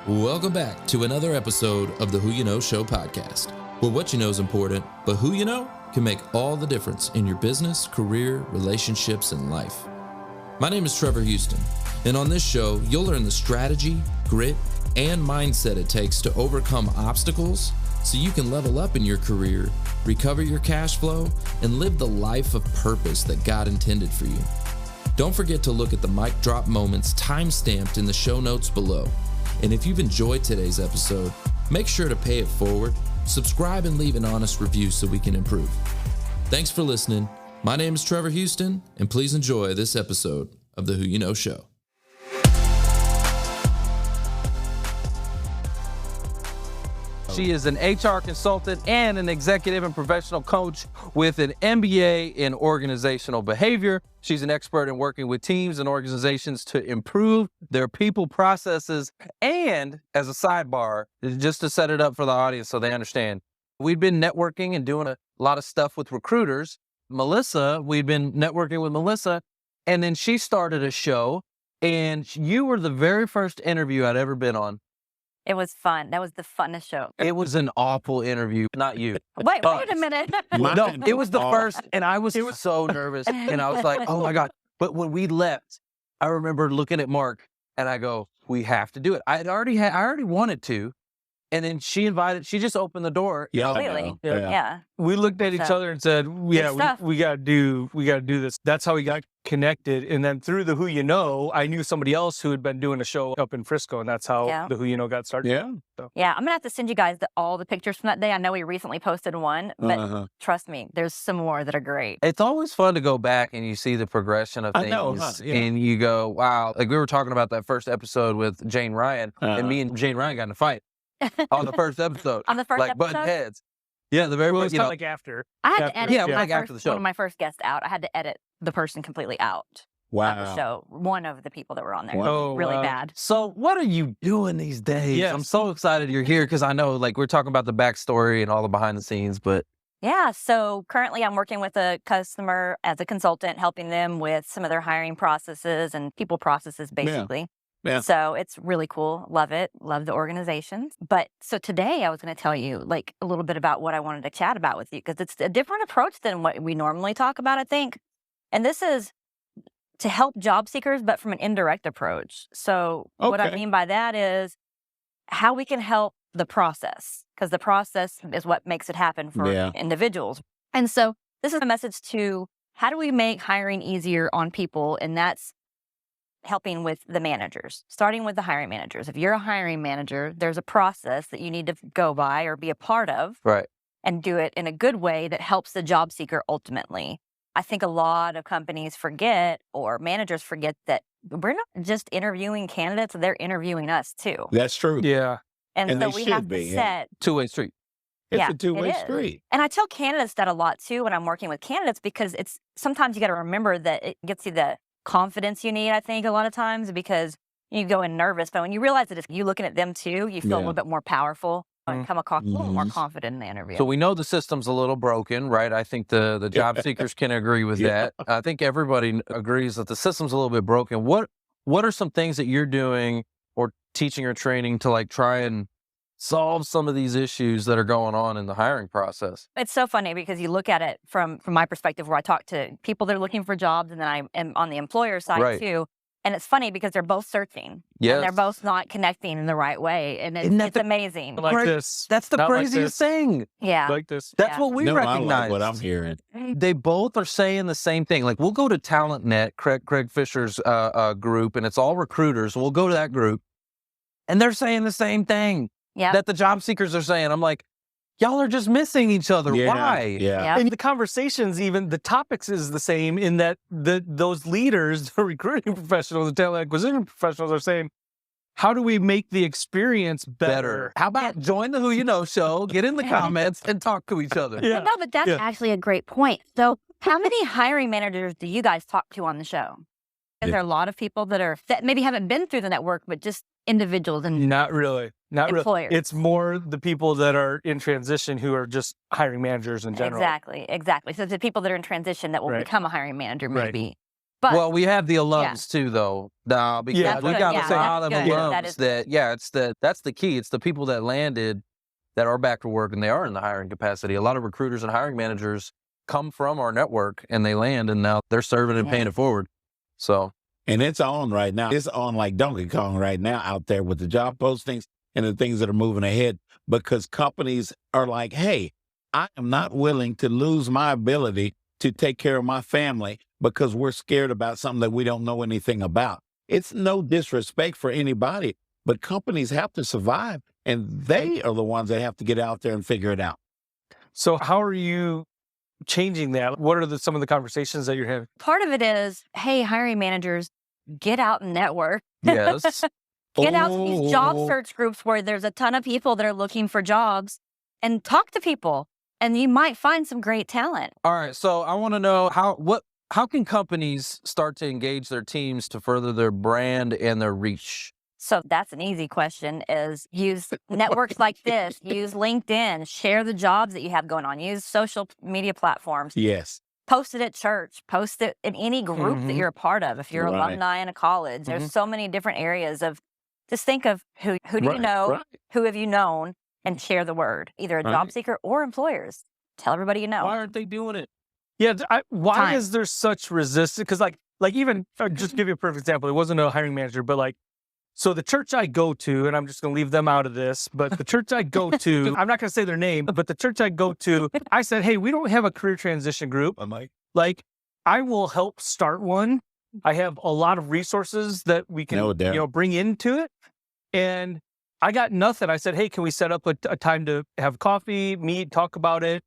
Welcome back to another episode of the Who You Know Show podcast, where what you know is important, but who you know can make all the difference in your business, career, relationships, and life. My name is Trevor Houston, and on this show, you'll learn the strategy, grit, and mindset it takes to overcome obstacles so you can level up in your career, recover your cash flow, and live the life of purpose that God intended for you. Don't forget to look at the mic drop moments time-stamped in the show notes below. And if you've enjoyed today's episode, make sure to pay it forward, subscribe, and leave an honest review so we can improve. Thanks for listening. My name is Trevor Houston, and please enjoy this episode of the Who You Know Show. She is an HR consultant and an executive and professional coach with an MBA in organizational behavior. She's an expert in working with teams and organizations to improve their people processes. And as a sidebar, just to set it up for the audience so they understand, we've been networking and doing a lot of stuff with recruiters. We've been networking with Melissa, and then she started a show, and you were the very first interview I'd ever been on. It was fun. That was the funnest show. It was an awful interview, not you. Wait a minute. No, it was the first, and I was so nervous, and I was like, oh my God. But when we left, I remember looking at Mark, and I go, we have to do it. I already wanted to, and then she just opened the door. Yeah, Completely. Yeah. We looked at each other and said, stuff. we gotta do this. That's how we got connected. And then through the Who You Know, I knew somebody else who had been doing a show up in Frisco, and that's how the Who You Know got started. Yeah. So. Yeah, I'm going to have to send you guys all the pictures from that day. I know we recently posted one, but trust me, there's some more that are great. It's always fun to go back and you see the progression of things, and you go, wow. Like we were talking about that first episode with Jane Ryan, and me and Jane Ryan got in a fight on the first episode. On the first like episode? butting heads. Yeah, the very Well, first, it's kind of like after. I had to edit after the show. one of my first guests out. I had to edit the person completely out of the Wow. show. One of the people that were on there. Wow. Oh, really wow. bad. So what are you doing these days? Yes. I'm so excited you're here because I know like we're talking about the backstory and all the behind the scenes, but Yeah, so currently I'm working with a customer as a consultant, helping them with some of their hiring processes and people processes, basically. Yeah. So it's really cool. Love it. Love the organization. But so today I was going to tell you like a little bit about what I wanted to chat about with you, because it's a different approach than what we normally talk about, I think. And this is to help job seekers, but from an indirect approach. So what I mean by that is how we can help the process, because the process is what makes it happen for individuals. And so this is a message to how do we make hiring easier on people? And that's helping with the managers, starting with the hiring managers. If you're a hiring manager, there's a process that you need to go by or be a part of, right, and do it in a good way that helps the job seeker ultimately. I think a lot of companies forget, or managers forget, that we're not just interviewing candidates, they're interviewing us too. That's true. Yeah. And And so they we should have to be, set two-way street. It's a two-way it is. street. And I tell candidates that a lot too when I'm working with candidates, because it's sometimes you got to remember that it gets you the confidence you need, I think, a lot of times, because you go in nervous, but when you realize that if you looking at them too, you feel a little bit more powerful and come across a little more confident in the interview. So we know the system's a little broken, right? I think the job seekers can agree with that. I think everybody agrees that the system's a little bit broken. What are some things that you're doing or teaching or training to like try and solve some of these issues that are going on in the hiring process? It's so funny because you look at it from my perspective, where I talk to people that are looking for jobs, and then I am on the employer side too. And it's funny because they're both searching. Yes. And they're both not connecting in the right way. And it's amazing. Like this. That's the Not like craziest this. thing. Yeah. Like this. That's what we No, I recognize. like what I'm hearing. They both are saying the same thing. Like we'll go to TalentNet, Craig Fisher's group, and it's all recruiters. We'll go to that group, and they're saying the same thing that the job seekers are saying. I'm like, y'all are just missing each other. Yeah, Why? Yeah. And the conversations, even the topics is the same, in that those leaders, the recruiting professionals, the talent acquisition professionals are saying, how do we make the experience better? How about join the Who You Know show, get in the comments, and talk to each other? Yeah. No, but that's actually a great point. So how many hiring managers do you guys talk to on the show? Is there a lot of people that maybe haven't been through the network, but just individuals and Not really. employers? It's more the people that are in transition who are just hiring managers in general. Exactly. So the people that are in transition that will become a hiring manager, maybe. But well, we have the alums too, though, now, because Yeah, we that's got good. a Yeah, lot of that's good. alums that's the key. It's the people that landed that are back to work and they are in the hiring capacity. A lot of recruiters and hiring managers come from our network and they land and now they're serving and paying it forward. So, And it's on right now. It's on like Donkey Kong right now out there with the job postings and the things that are moving ahead, because companies are like, hey, I am not willing to lose my ability to take care of my family because we're scared about something that we don't know anything about. It's no disrespect for anybody, but companies have to survive, and they are the ones that have to get out there and figure it out. So how are you changing that? What are some of the conversations that you're having? part of it is, hey, hiring managers, get out and network. yes. Get out to these job search groups where there's a ton of people that are looking for jobs and talk to people, and you might find some great talent. All right. So I want to know how can companies start to engage their teams to further their brand and their reach? So that's an easy question, is use networks like this, use LinkedIn, share the jobs that you have going on, use social media platforms, Yes. post it at church, post it in any group that you're a part of. If you're alumni in a college, there's so many different areas of, just think of who do you know, who have you known, and share the word, either a job seeker or employers. Tell everybody you know. Why aren't they doing it? Yeah, why Time. is there such resistance? Because like even, I'll just give you a perfect example. It wasn't a hiring manager, but like, so the church I go to, and I'm just going to leave them out of this, but the church I go to, I'm not going to say their name, but the church I go to, I said, hey, we don't have a career transition group. Like, I will help start one. I have a lot of resources that we can, bring into it. And I got nothing. I said, hey, can we set up a time to have coffee, meet, talk about it?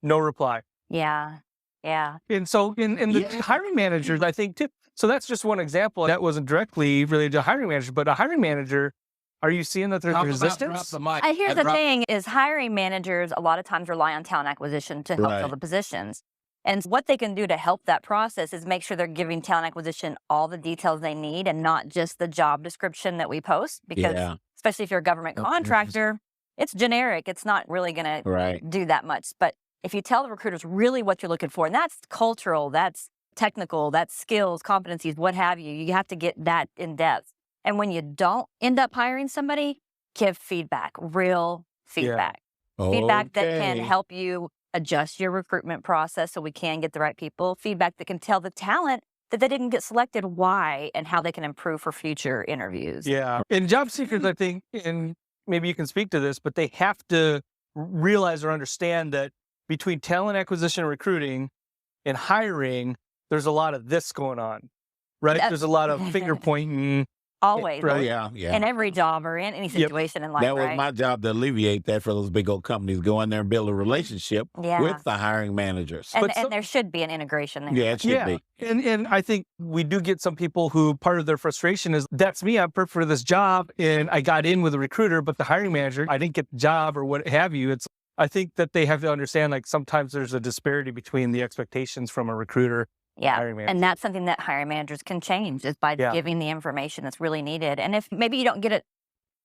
No reply. Yeah. And so in the hiring managers, I think too. So that's just one example. That wasn't directly related to a hiring manager, but a hiring manager, are you seeing that there's resistance? Here's the thing is hiring managers a lot of times rely on talent acquisition to help fill the positions. And what they can do to help that process is make sure they're giving talent acquisition all the details they need and not just the job description that we post. Because especially if you're a government contractor, it's generic. It's not really going to do that much. But if you tell the recruiters really what you're looking for, and that's cultural, that's technical, that's skills, competencies, what have you, you have to get that in depth. And when you don't end up hiring somebody, give feedback, real feedback. Feedback that can help you adjust your recruitment process so we can get the right people. Feedback that can tell the talent that they didn't get selected why and how they can improve for future interviews. Yeah. And job seekers, I think, and maybe you can speak to this, but they have to realize or understand that between talent acquisition and recruiting and hiring, there's a lot of this going on, right? There's a lot of finger pointing. Always. Right? Yeah. In every job or in any situation in life, That was my job to alleviate that for those big old companies. Go in there and build a relationship with the hiring managers. And there should be an integration there. Yeah, it should be. And I think we do get some people who part of their frustration is, that's me, I'm perfect for this job, and I got in with a recruiter, but the hiring manager, I didn't get the job or what have you. I think that they have to understand, like, sometimes there's a disparity between the expectations from a recruiter. And that's something that hiring managers can change is by giving the information that's really needed. And if maybe you don't get it,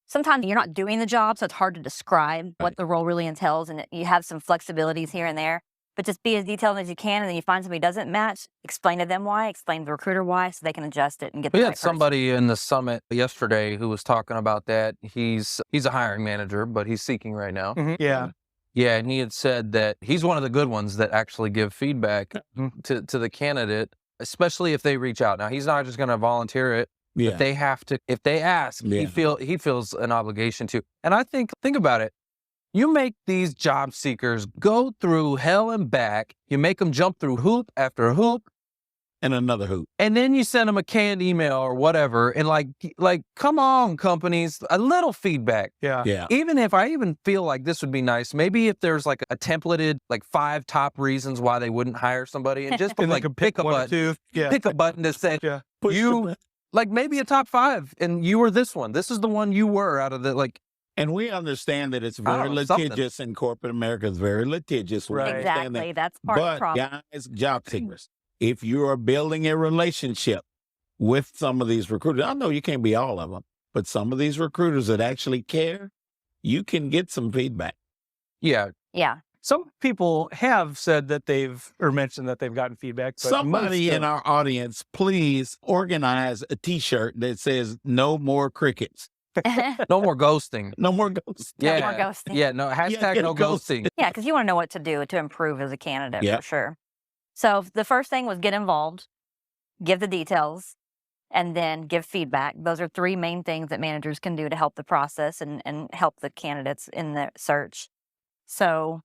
sometimes you're not doing the job, so it's hard to describe what the role really entails, and you have some flexibilities here and there. But just be as detailed as you can, and then you find somebody doesn't match, explain to them why, explain to the recruiter why, so they can adjust it and get the right We had somebody in the summit yesterday who was talking about that. He's a hiring manager, but he's seeking right now. Yeah, and he had said that he's one of the good ones that actually give feedback to the candidate, especially if they reach out. Now, he's not just going to volunteer it. But they have to, if they ask, he feels an obligation to. And I think about it. You make these job seekers go through hell and back. You make them jump through hoop after hoop. And another hoop. And then you send them a canned email or whatever. And like, come on, companies, a little feedback. Even if I feel like this would be nice, maybe if there's like a templated, like 5 top reasons why they wouldn't hire somebody, and just put, like pick a button, pick a button that said, like maybe a top 5, and you were this one. This is the one you were out of the, like. And we understand that it's very litigious in corporate America. It's very litigious. Exactly. That's part of the problem. Guys, job seekers, if you are building a relationship with some of these recruiters, I know you can't be all of them, but some of these recruiters that actually care, you can get some feedback. Yeah. some people have said that or mentioned that they've gotten feedback. But Somebody in our audience, please organize a T-shirt that says "No more crickets, No more ghosting. no more ghosts." Yeah. more ghosting. Yeah, no, hashtag get no ghosted. ghosting. Yeah, because you want to know what to do to improve as a candidate Yeah. for sure. So the first thing was get involved, give the details, and then give feedback. Those are 3 main things that managers can do to help the process and help the candidates in the search. So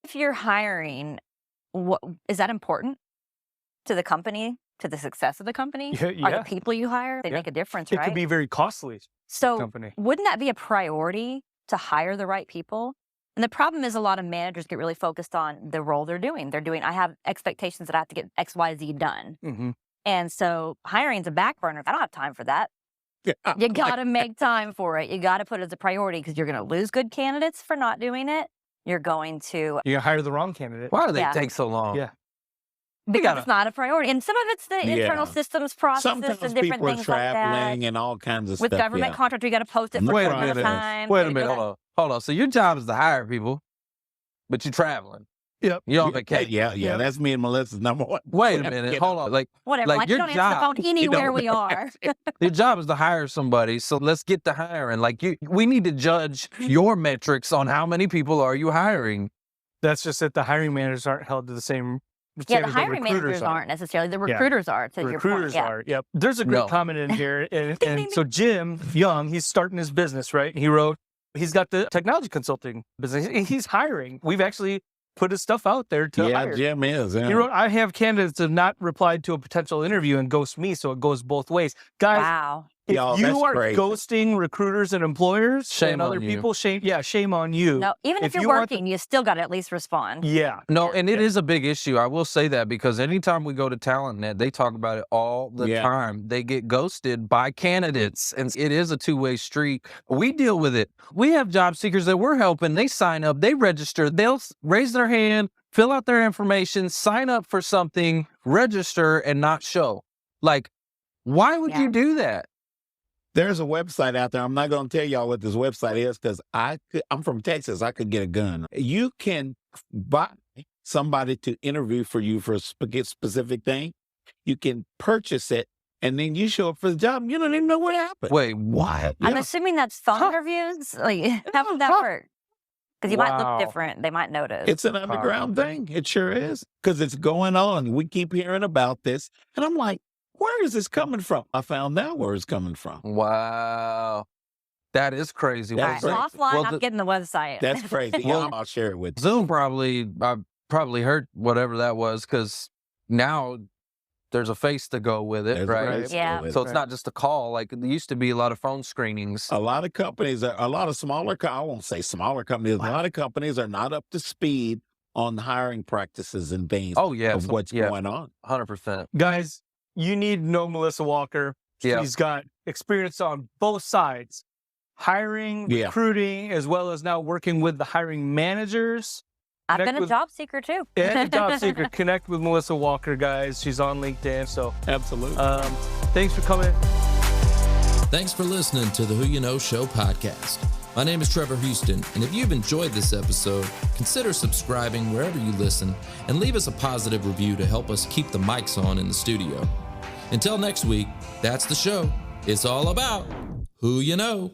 if you're hiring, is that important to the company, to the success of the company? Are Yeah. the people you hire, they Yeah. make a difference, It right? could be very costly. So company. wouldn't that be a priority to hire the right people? And the problem is a lot of managers get really focused on the role they're doing. I have expectations that I have to get X, Y, Z done. Mm-hmm. And so hiring's a back burner. I don't have time for that. Yeah. You got to make time for it. You got to put it as a priority because you're going to lose good candidates for not doing it. You're going to, You hire the wrong candidate. Why do they Yeah. take so long? Yeah. because it's not a priority. And some of it's the internal Yeah. systems processes Sometimes and different people are things like that. traveling and all kinds of With stuff. government yeah. contracts, you got to post it for Wait a a minute. time. Wait a minute. Hold on. So your job is to hire people, but you're traveling. Yep. You're on vacation. Yeah. That's me and Melissa's number one. Wait a minute. Hold on. Like Whatever. Like Like, you your don't answer the job, phone anywhere we don't are. your job is to hire somebody. So let's get to hiring. Like we need to judge your metrics on how many people are you hiring. That's just that the hiring managers aren't held to the same Yeah, standard the that hiring recruiters managers are. aren't necessarily. The Yeah. recruiters are, to The your point. recruiters Yeah. are. Yep. There's a great No. comment in here. And, Ding, ding, so Jim Young, he's starting his business, right? He wrote, he's got the technology consulting business. He's hiring. We've actually put his stuff out there to Yeah, hire. Jim is. Yeah. He wrote, I have candidates that have not replied to a potential interview and ghost me, so it goes both ways. Guys, Wow. if Y'all, you that's are crazy. ghosting recruiters and employers Shame and other on you. people, shame on you. No, even if If you're you want working, you still got to at least respond. Yeah. No, Yeah. and it is a big issue. I will say that because anytime we go to TalentNet, they talk about it all the Yeah. time. They get ghosted by candidates, and it is a two-way street. We deal with it. We have job seekers that we're helping. They sign up, they register, they'll raise their hand, fill out their information, sign up for something, register, and not show. Like, why would Yeah. you do that? There's a website out there. I'm not going to tell y'all what this website is because I'm from Texas. I could get a gun. You can buy somebody to interview for you for a specific thing. You can purchase it, and then you show up for the job. You don't even know what happened. Wait, what? I'm Yeah. assuming that's phone interviews. Like, how would that work? Because you might Wow. look different. They might notice. It's an underground thing. It sure is. Because it's going on. We keep hearing about this. And I'm like, where is this coming from? I found out where it's coming from. Wow. That is crazy. All right, That's so right. offline, Well, I'm getting the website. That's crazy. Well- I'll share it with you. Zoom I probably heard whatever that was because now there's a face to go with it, There's a right? place Yeah. for it. So it's not just a call. Like there used to be a lot of phone screenings. A lot of companies, a lot of smaller, I won't say smaller companies, a lot of companies are not up to speed on hiring practices and things Oh yeah, of what's yeah, going on. 100%. Guys, you need to know Melissa Walker. Yeah. She's got experience on both sides. Hiring, Yeah. recruiting, as well as now working with the hiring managers. I've connect been a with- job seeker too. And the job seeker. Connect with Melissa Walker, guys. She's on LinkedIn. So Absolutely. thanks for coming. Thanks for listening to the Who You Know Show podcast. My name is Trevor Houston, and if you've enjoyed this episode, consider subscribing wherever you listen and leave us a positive review to help us keep the mics on in the studio. Until next week, that's the show. It's all about who you know.